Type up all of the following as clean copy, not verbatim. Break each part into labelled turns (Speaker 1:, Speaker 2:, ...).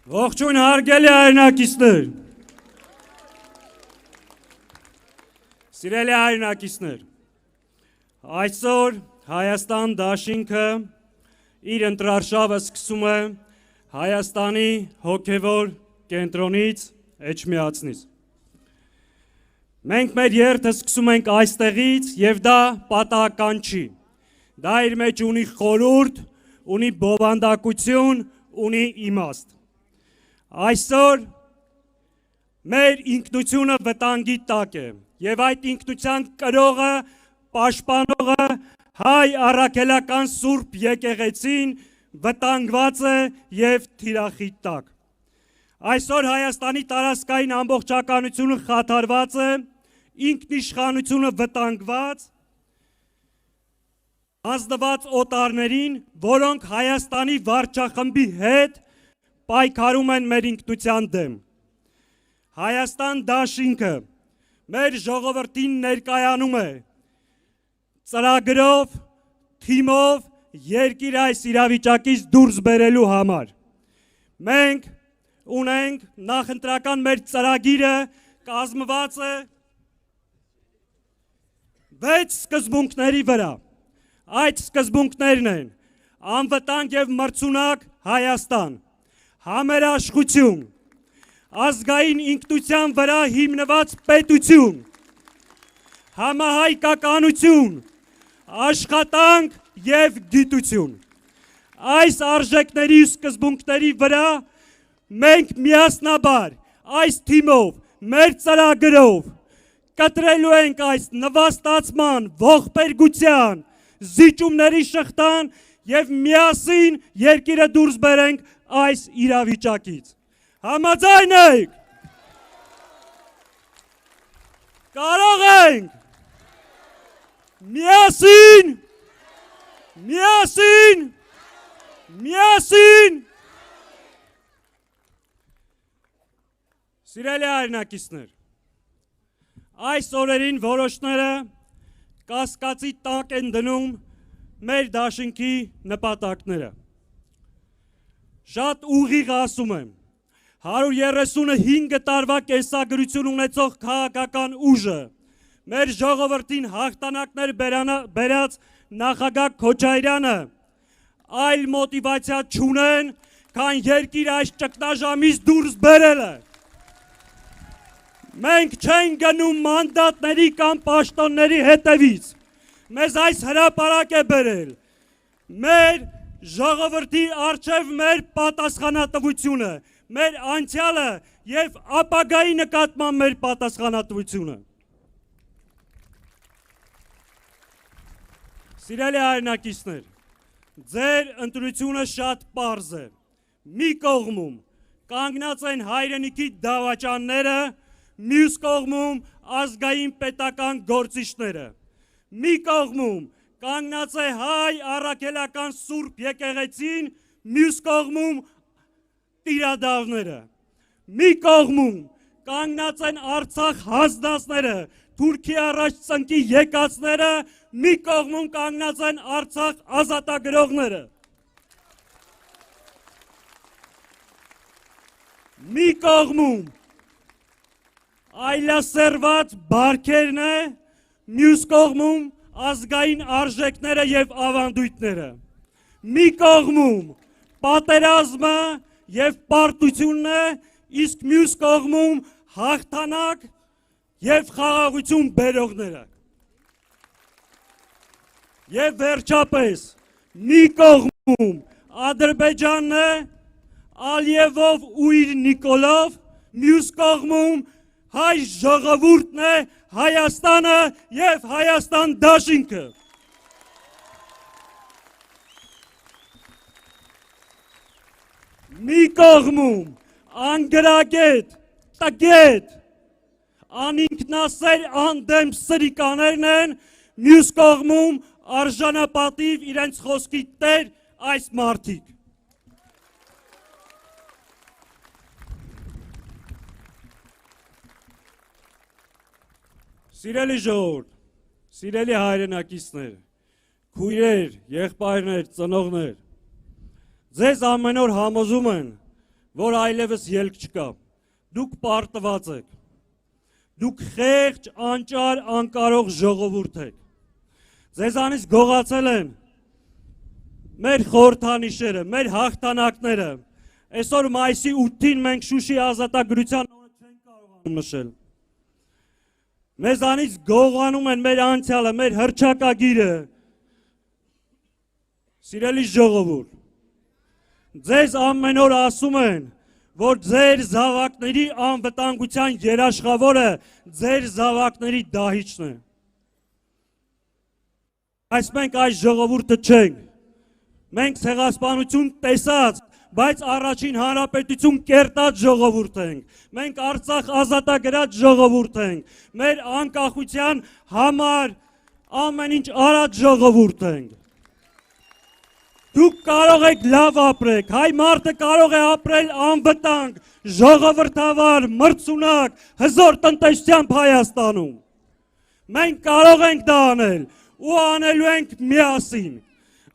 Speaker 1: Ողջույն հարգելի հայրենակիցներ, սիրելի հայրենակիցներ, այսօր Հայաստան դաշինքը իր ընտրարշավը սկսում է Հայաստանի հոգևոր կենտրոնից Էջմիածնից։ Մենք մեր երթը սկսում ենք այստեղից և դա պատահական չի, դա իր մեջ ունի խորհուրդ, ունի բովանդակություն, ունի իմաստ։ Այսօր մեր ինքնությունը վտանգի տակ է և այդ ինքնության կրողը, պաշտպանողը հայ առաքելական Սուրբ եկեղեցին վտանգված է և թիրախի տակ։ Այսօր Հայաստանի տարածքային ամբողջականությունը խաթարված է, ինքնիշխանությունը վտանգված, ազդված օտարներին, որոնք Հայաստանի վարչախմբի հետ պայքարում են մեր ինքնության դեմ։ Հայաստան դաշինքը մեր ժողովրդին ներկայանում է ծրագրով, թիմով երկիր այս իրավիճակից դուրս բերելու համար։ Մենք ունենք նախընտրական մեր ծրագիրը կազմված է 6 սկզբունքների վրա։ Այդ սկզբունքներն են անվտանգ և մրցունակ Հայաստան, համերաշխություն, ազգային ինքնության վրա հիմնված պետություն, համահայկականություն, աշխատանք և գիտություն։ Այս արժեքների ու սկզբունքների վրա մենք միասնաբար այս թիմով, մեր ծրագրով կտրելու ենք այս նվաստացման, ողբերգության, զիջումների շղթան և միասին երկիրը դուրս բերենք այս իրավիճակից։ Համաձայն եք։ Կարող ենք։ Միասին։ Միասին։ Միասին։ Սիրելի հայրենակիցներ, այս օրերին որոշները կասկածի տակ են դնում մեր դաշինքի նպատակները։ Շատ ուղիղ ասում եմ, 135 տարվա կենսագրություն ունեցող քաղաքական ուժը, մեր ժողովրդին հաղթանակներ բերած նախագահ Քոչարյանը այլ մոտիվացիա չունեն, քան երկիր այս ճգնաժամից դուրս բերելը։ Մենք չենք գնում մանդատների կամ պաշտոնների հետևից, մեզ այս հրապարակ է բերել, մեր ժողովրդի առջև մեր պատասխանատվությունը, մեր անցյալը և ապագայի նկատմամբ մեր պատասխանատվությունը։ Սիրելի հայրենակիցներ, ձեր ընտրությունը շատ պարզ է, մի կողմում կանգնած են հայրենիքի դավաճանները, մյուս կողմում ազգային պետական գործիչները, մի կողմում կանգնած է հայ առաքելական Սուրբ եկեղեցին, մյուս կողմում տիրադավները, մի կողմում կանգնած են Արցախ հանձնածները, Թուրքի առաջ ծնկի եկածները, մի կողմում կանգնած են Արցախ ազատագրողները, մի կողմում այլասերված բարքերն է, մյուս կողմում ազգային արժեքները և ավանդույթները, մի կողմում պատերազմը և պարտությունն է, իսկ մյուս կողմում հաղթանակ և խաղաղություն բերողները։ Եվ վերջապես, մի կողմում Ադրբեջանն է, Ալիևով ու իր Նիկոլով, մյուս կողմում հայ ժողովուրդն է, Հայաստանը և Հայաստան դաշինքը։ Մի կողմում անգրագետ, տգետ, անինքնասեր անդեմ սրիկաներն են, մյուս կողմում արժանապատիվ իրենց խոսքի տեր այս մարդիկ։ Սիրելի ժողովուրդ, սիրելի հայրենակիցներ, քույրեր, եղբայրներ, ծնողներ, ձեզ ամեն օր համոզում են, որ այլևս ելք չկա։ Դուք պարտված եք։ Դուք խեղճ, անճար, անկարող ժողովուրդ եք։ Ձեզանից գողացել են մեր խորհրդանիշերը, մեր հաղթանակները։ Այսօր մայիսի 8-ին մենք Շուշի ազատագրության օրը չենք կարողանում նշել։ Մեզանից գողանում են մեր անցյալը, մեր հռչակագիրը։ Սիրելի ժողովուրդ, ձեզ ամեն օր ասում են, որ ձեր զավակների անվտանգության երաշխավորը ձեր զավակների դահիճն է։ Այս մենք այս ժողովուրդը չենք։ Մենք ցեղասպանություն տեսած, բայց առաջին հանրապետություն կերտած ժողովուրդ ենք։ Մենք Արցախ ազատագրած ժողովուրդ ենք։ Մեր անկախության համար ամեն ինչ արած ժողովուրդ ենք։ Դուք կարող եք լավ ապրեք, հայ մարդը կարող է ապրել անվտանգ, ժողովրդավար, մրցունակ, հզոր տնտեսությամբ Հայաստանում։ Մենք կարող ենք դա անել ու անելու ենք միասին։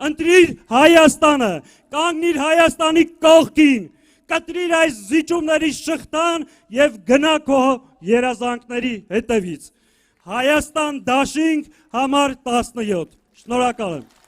Speaker 1: Ընտրիր Հայաստանը, կանգնիր Հայաստանի կողքին, կտրիր այս զիջումների շղթան և գնա քո երազանքների հետևից։ Հայաստան դաշինք համար 17։ Շնորհակալ եմ։